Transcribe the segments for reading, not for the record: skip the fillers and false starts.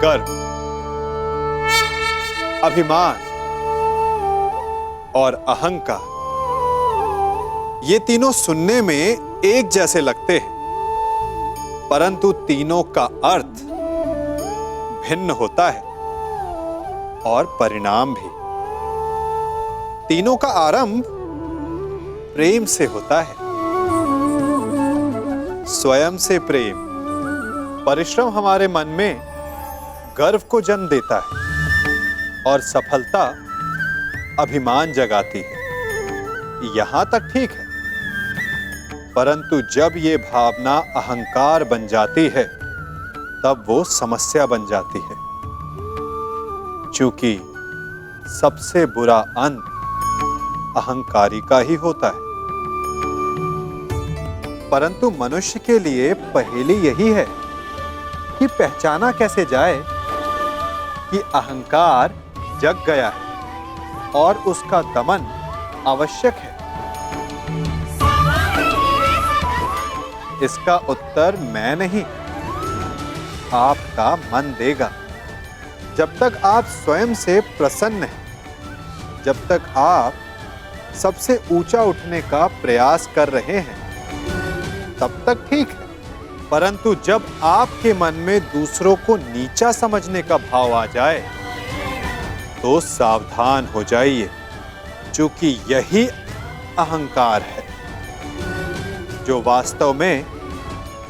गर्व, अभिमान और अहंकार, ये तीनों सुनने में एक जैसे लगते हैं, परंतु तीनों का अर्थ भिन्न होता है और परिणाम भी। तीनों का आरंभ प्रेम से होता है। स्वयं से प्रेम, परिश्रम हमारे मन में गर्व को जन्म देता है और सफलता अभिमान जगाती है। यहां तक ठीक है, परंतु जब ये भावना अहंकार बन जाती है तब वो समस्या बन जाती है, क्योंकि सबसे बुरा अंत अहंकारी का ही होता है। परंतु मनुष्य के लिए पहेली यही है कि पहचाना कैसे जाए कि अहंकार जग गया है और उसका दमन आवश्यक है। इसका उत्तर मैं नहीं, आपका मन देगा। जब तक आप स्वयं से प्रसन्न हैं, जब तक आप सबसे ऊंचा उठने का प्रयास कर रहे हैं, तब तक ठीक है। परंतु जब आपके मन में दूसरों को नीचा समझने का भाव आ जाए तो सावधान हो जाइए, क्योंकि यही अहंकार है जो वास्तव में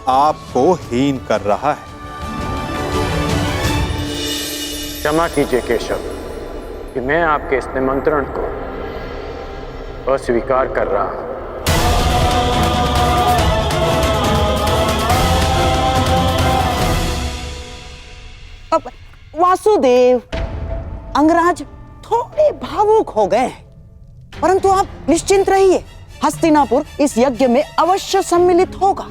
आपको हीन कर रहा है। क्षमा कीजिए केशव कि मैं आपके इस निमंत्रण को अस्वीकार कर रहा हूं। अब वासुदेव, अंगराज थोड़े भावुक हो गए हैं, परंतु आप निश्चिंत रहिए, हस्तिनापुर इस यज्ञ में अवश्य सम्मिलित होगा।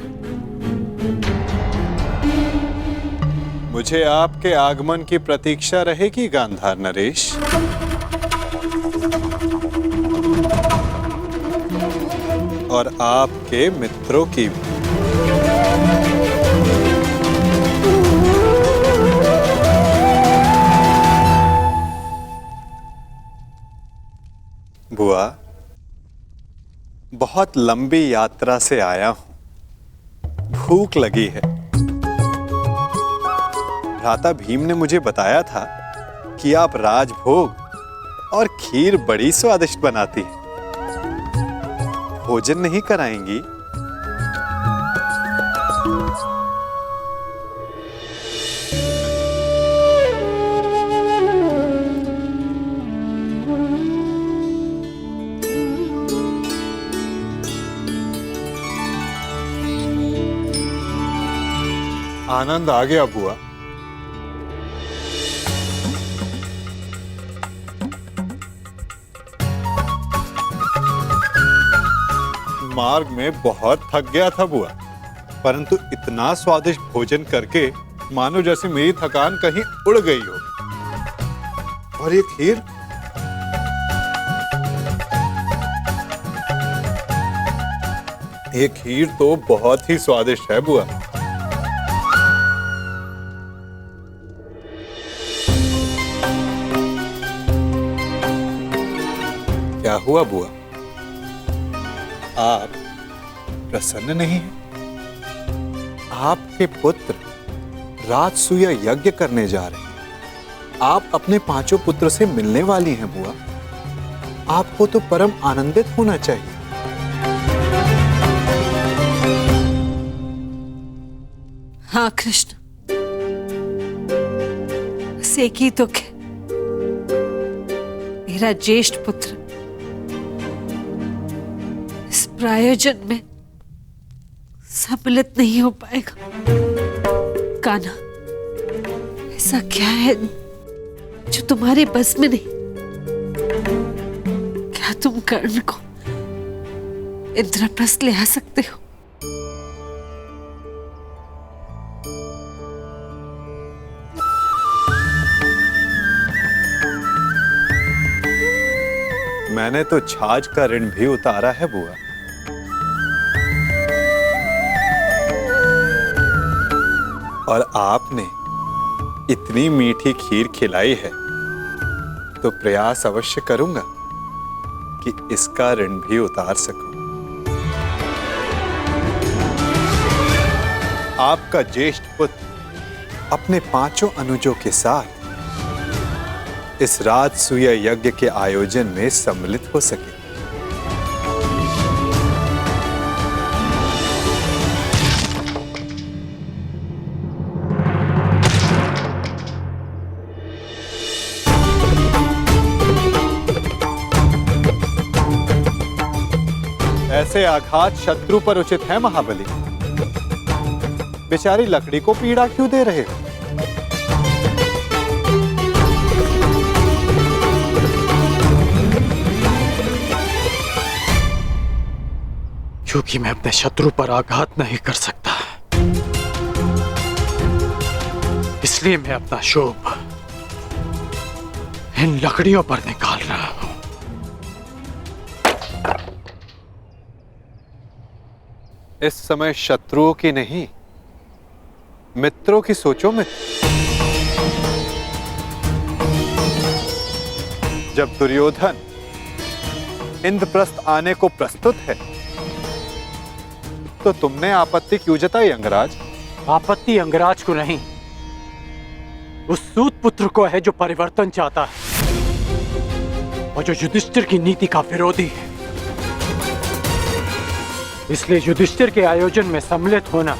मुझे आपके आगमन की प्रतीक्षा रहेगी गांधार नरेश। और आपके मित्रों की भी। बुआ, बहुत लंबी यात्रा से आया हूं, भूख लगी है। भ्राता भीम ने मुझे बताया था कि आप राजभोग और खीर बड़ी स्वादिष्ट बनाती हैं। भोजन नहीं कराएंगी? आनंद आ गया बुआ। मार्ग में बहुत थक गया था बुआ, परंतु इतना स्वादिष्ट भोजन करके मानो जैसे मेरी थकान कहीं उड़ गई हो। और ये खीर, ये खीर तो बहुत ही स्वादिष्ट है बुआ। क्या हुआ बुआ? आप प्रसन्न नहीं हैं? आपके पुत्र राजसूय यज्ञ करने जा रहे हैं। आप अपने पांचों पुत्र से मिलने वाली हैं बुआ। आपको तो परम आनंदित होना चाहिए। हाँ कृष्ण, बस एक ही दुख है, मेरा ज्येष्ठ पुत्र इस प्रायोजन में सम्मिलित नहीं हो पाएगा। कान्हा, ऐसा क्या है जो तुम्हारे बस में नहीं? क्या तुम कर्ण को इंद्रप्रस्थ ले आ सकते हो? मैंने तो छाछ का ऋण भी उतारा है बुआ। और आपने इतनी मीठी खीर खिलाई है तो प्रयास अवश्य करूंगा कि इसका ऋण भी उतार सकूं। आपका ज्येष्ठ पुत्र अपने 5 अनुजों के साथ इस राजसूय यज्ञ के आयोजन में सम्मिलित हो सके। ऐसे आघात शत्रु पर उचित है महाबली। बेचारी लकड़ी को पीड़ा क्यों दे रहे हो? क्योंकि मैं अपने शत्रु पर आघात नहीं कर सकता, इसलिए मैं अपना शोभ इन लकड़ियों पर निकाल रहा हूं। इस समय शत्रुओं की नहीं, मित्रों की सोचो में। जब दुर्योधन इंद्रप्रस्थ आने को प्रस्तुत है तो तुमने आपत्ति क्यों जताई अंगराज? आपत्ति अंगराज को नहीं, उस सूत पुत्र को है जो परिवर्तन चाहता है और जो युधिष्ठिर की नीति का विरोधी है। इसलिए युधिष्ठिर के आयोजन में सम्मिलित होना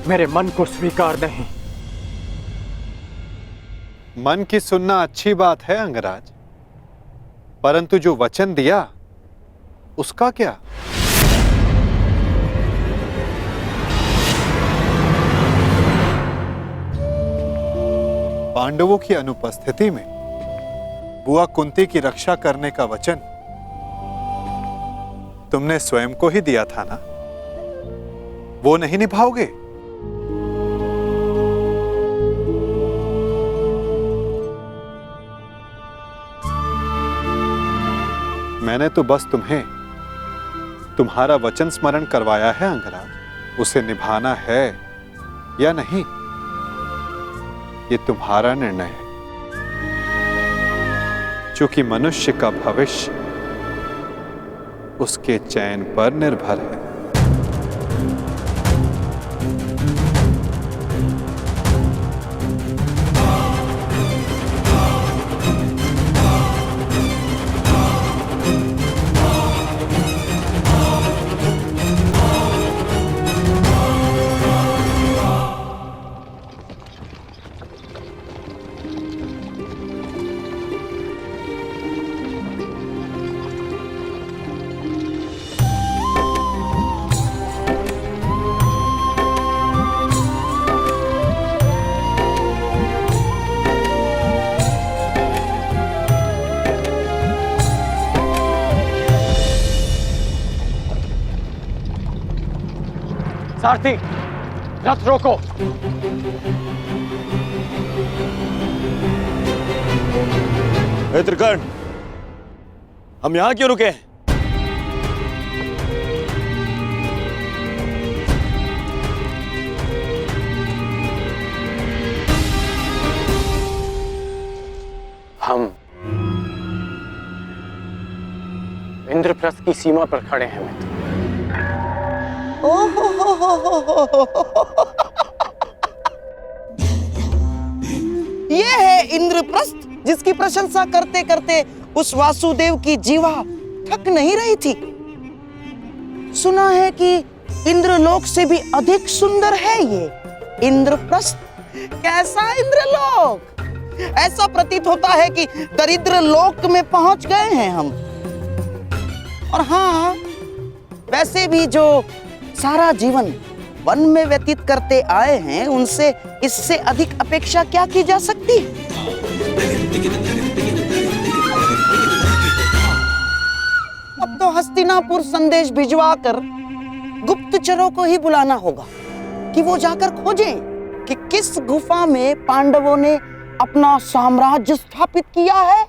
मेरे मन को स्वीकार नहीं। मन की सुनना अच्छी बात है अंगराज, परंतु जो वचन दिया उसका क्या? पांडवों की अनुपस्थिति में बुआ कुंती की रक्षा करने का वचन तुमने स्वयं को ही दिया था ना, वो नहीं निभाओगे? मैंने तो बस तुम्हें तुम्हारा वचन स्मरण करवाया है अंगराज, उसे निभाना है या नहीं ये तुम्हारा निर्णय है। क्योंकि मनुष्य का भविष्य उसके चयन पर निर्भर है। सारथी, रथ रोको। त्रिकर्ण, हम यहां क्यों रुके? हम इंद्रप्रस्थ की सीमा पर खड़े हैं मित्र। ये है इंद्रप्रस्थ जिसकी प्रशंसा करते करते उस वासुदेव की जीवा थक नहीं रही थी। सुना है कि इंद्रलोक से भी अधिक सुंदर है ये इंद्रप्रस्थ। कैसा इंद्रलोक! ऐसा प्रतीत होता है कि दरिद्र लोक में पहुंच गए हैं हम। और हाँ, वैसे भी जो सारा जीवन वन में व्यतीत करते आए हैं उनसे इससे अधिक अपेक्षा क्या की जा सकती? अब तो हस्तिनापुर संदेश भिजवाकर गुप्तचरों को ही बुलाना होगा कि वो जाकर खोजें कि किस गुफा में पांडवों ने अपना साम्राज्य स्थापित किया है।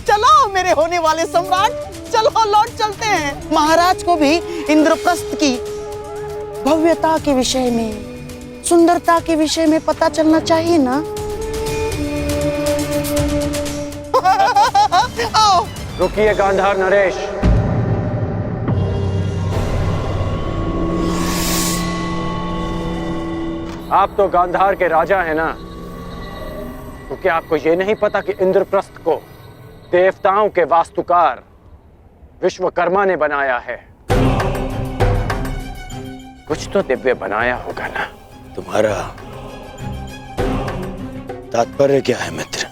चलो मेरे होने वाले सम्राट, चलो लौट चलते हैं। महाराज को भी इंद्रप्रस्थ की भव्यता के विषय में, सुंदरता के विषय में पता चलना चाहिए ना। आओ। रुकिए गांधार नरेश। आप तो गांधार के राजा हैं ना, तो क्या आपको यह नहीं पता कि इंद्रप्रस्थ को देवताओं के वास्तुकार विश्वकर्मा ने बनाया है? कुछ तो दिव्य बनाया होगा ना। तुम्हारा तात्पर्य क्या है मित्र?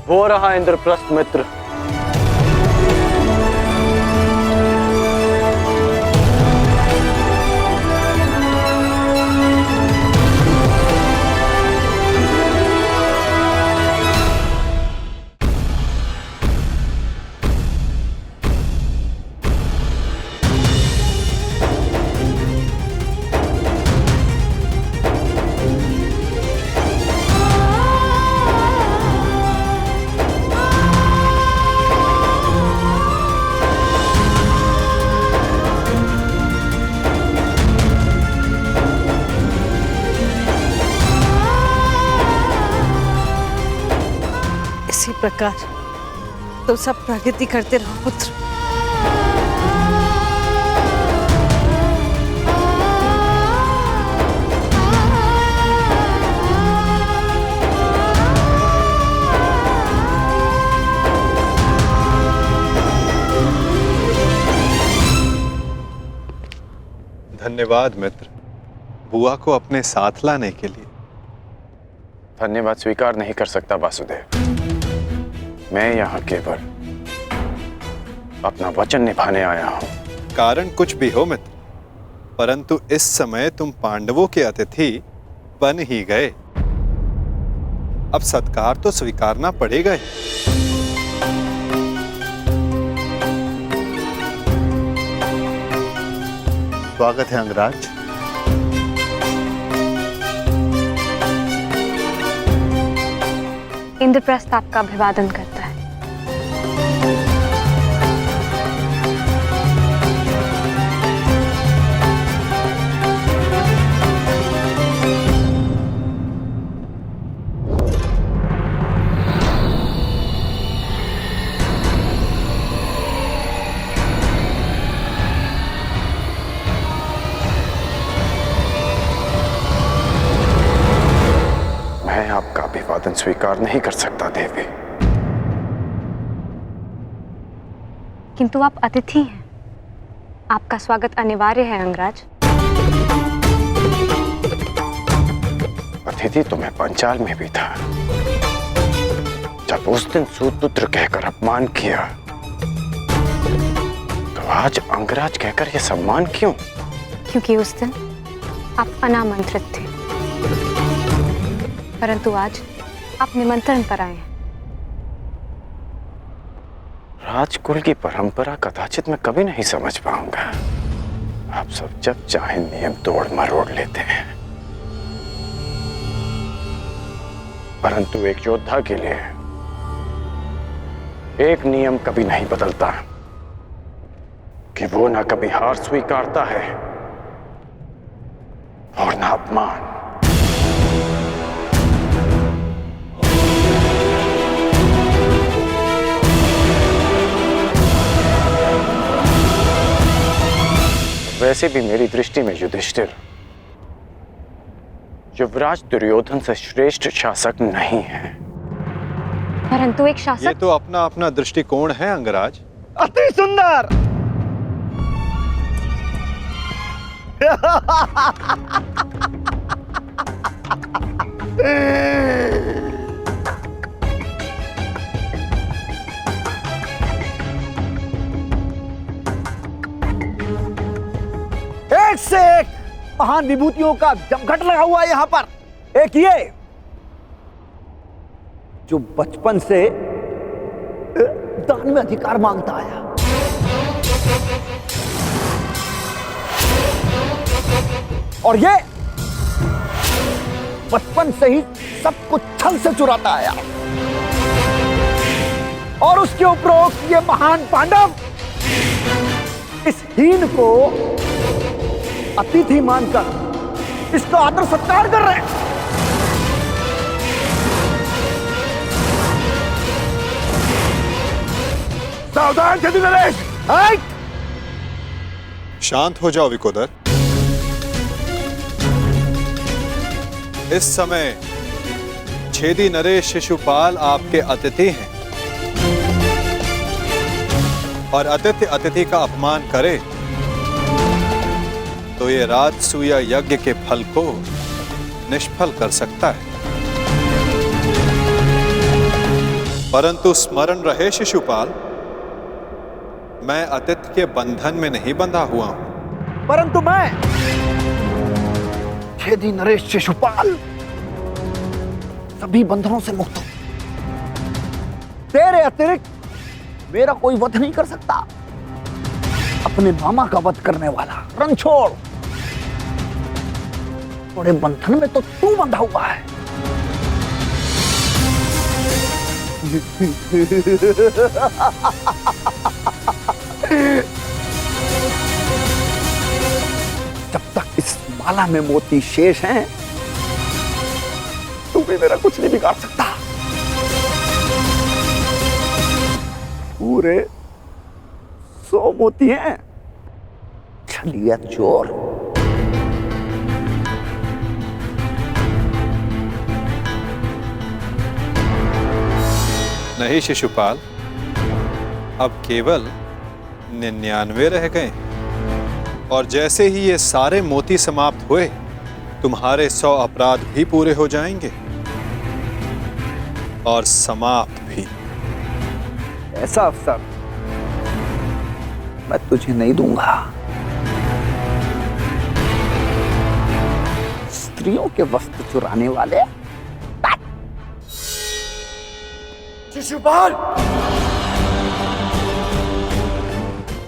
वो रहा इंद्रप्रस्थ मित्र। इसी प्रकार तो सब प्रगति करते रहो पुत्र। धन्यवाद मित्र, बुआ को अपने साथ लाने के लिए। धन्यवाद स्वीकार नहीं कर सकता वासुदेव। मैं यहाँ केवल अपना वचन निभाने आया हूँ। कारण कुछ भी हो मित्र, परंतु इस समय तुम पांडवों के अतिथि बन ही गए। अब सत्कार तो स्वीकारना पड़ेगा ही। स्वागत है अंगराज। इंद्रप्रस्थ आपका अभिवादन करता है। मैं आपका अभिवादन स्वीकार नहीं कर सकता देवी। किंतु आप अतिथि हैं, आपका स्वागत अनिवार्य है अंगराज। अतिथि तो मैं पंचाल में भी था। जब उस दिन सूतपुत्र कहकर अपमान किया, तो आज अंगराज कहकर यह सम्मान क्यों? क्योंकि उस दिन आप अनामंत्रित थे, परंतु आज आप निमंत्रण पर आए हैं। राजकुल की परंपरा कदाचित मैं कभी नहीं समझ पाऊंगा। आप सब जब चाहे नियम तोड़ मरोड़ लेते हैं, परंतु एक योद्धा के लिए एक नियम कभी नहीं बदलता कि वो ना कभी हार स्वीकारता है और ना अपमान। वैसे भी मेरी दृष्टि में युधिष्ठिर युवराज दुर्योधन से श्रेष्ठ शासक नहीं है। परंतु एक शासक ये तो अपना अपना दृष्टिकोण है अंगराज। अति सुंदर। एक से एक महान विभूतियों का जमघट लगा हुआ है यहां पर। एक ये जो बचपन से दान में अधिकार मांगता आया, और ये बचपन से ही सब कुछ छल से चुराता आया, और उसके उपरोक्त ये महान पांडव इस हीन को अतिथि मानकर इसका आदर सत्कार कर रहे हैं। सावधान छेदी नरेश। शांत हो जाओ विकोदर। इस समय छेदी नरेश शिशुपाल आपके अतिथि हैं, और अतिथि अतिथि का अपमान करे तो ये राजसूय यज्ञ के फल को निष्फल कर सकता है। परंतु स्मरण रहे शिशुपाल, मैं अतिथि के बंधन में नहीं बंधा हुआ हूं। परंतु मैं छेदी नरेश शिशुपाल सभी बंधनों से मुक्त हूं। तेरे अतिरिक्त मेरा कोई वध नहीं कर सकता। अपने मामा का वध करने वाला रणछोड़, थोड़े बंधन में तो तू बंधा हुआ है। जब तक इस माला में मोती शेष हैं, तू भी मेरा कुछ नहीं बिगाड़ सकता। पूरे 100 मोती हैं। छलिया चोर। नहीं शिशुपाल, अब केवल 99 रह गए, और जैसे ही ये सारे मोती समाप्त हुए, तुम्हारे 100 अपराध भी पूरे हो जाएंगे और समाप्त भी। ऐसा अवसर मैं तुझे नहीं दूंगा। स्त्रियों के वस्त्र चुराने वाले। शिशुपाल,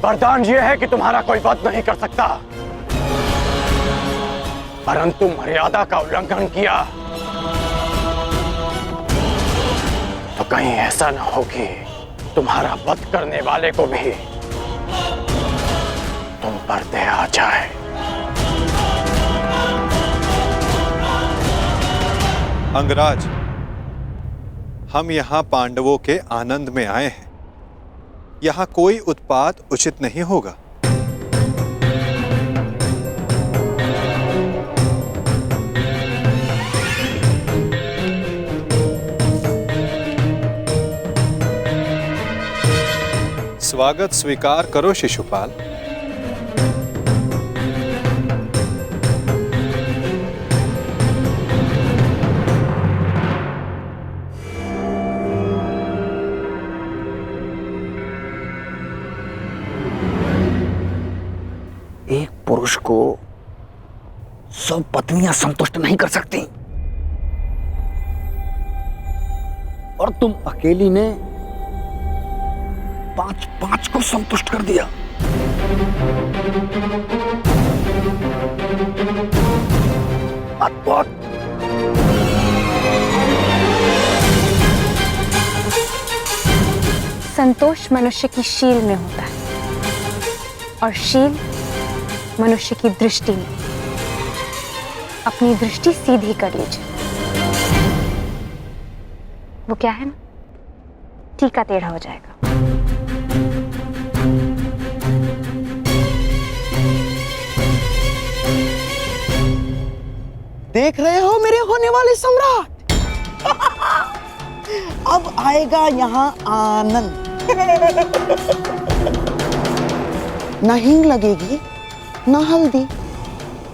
वरदान यह है कि तुम्हारा कोई वध नहीं कर सकता, परंतु मर्यादा का उल्लंघन किया तो कहीं ऐसा न हो कि तुम्हारा वध करने वाले को भी तुम पर दया आ जाए। अंगराज, हम यहाँ पांडवों के आनंद में आए हैं। यहाँ कोई उत्पात उचित नहीं होगा। स्वागत स्वीकार करो शिशुपाल। एक पुरुष को 100 पत्नियां संतुष्ट नहीं कर सकती, और तुम अकेली ने 5 को संतुष्ट कर दिया। अद्भुत। संतोष मनुष्य की शील में होता है, और शील मनुष्य की दृष्टि में। अपनी दृष्टि सीधी कर लीजिए। वो क्या है ना, टीका टेढ़ा हो जाएगा। देख रहे हो मेरे होने वाले सम्राट? अब आएगा यहाँ आनंद। न हींग लगेगी, न हल्दी,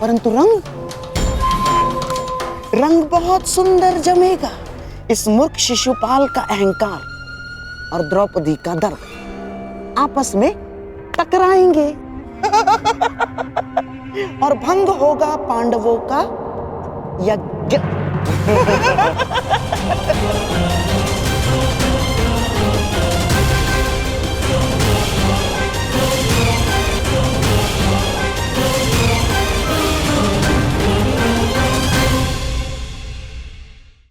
परंतु रंग रंग बहुत सुंदर जमेगा। इस मूर्ख शिशुपाल का अहंकार और द्रौपदी का दर्प आपस में टकराएंगे और भंग होगा पांडवों का यज्ञ।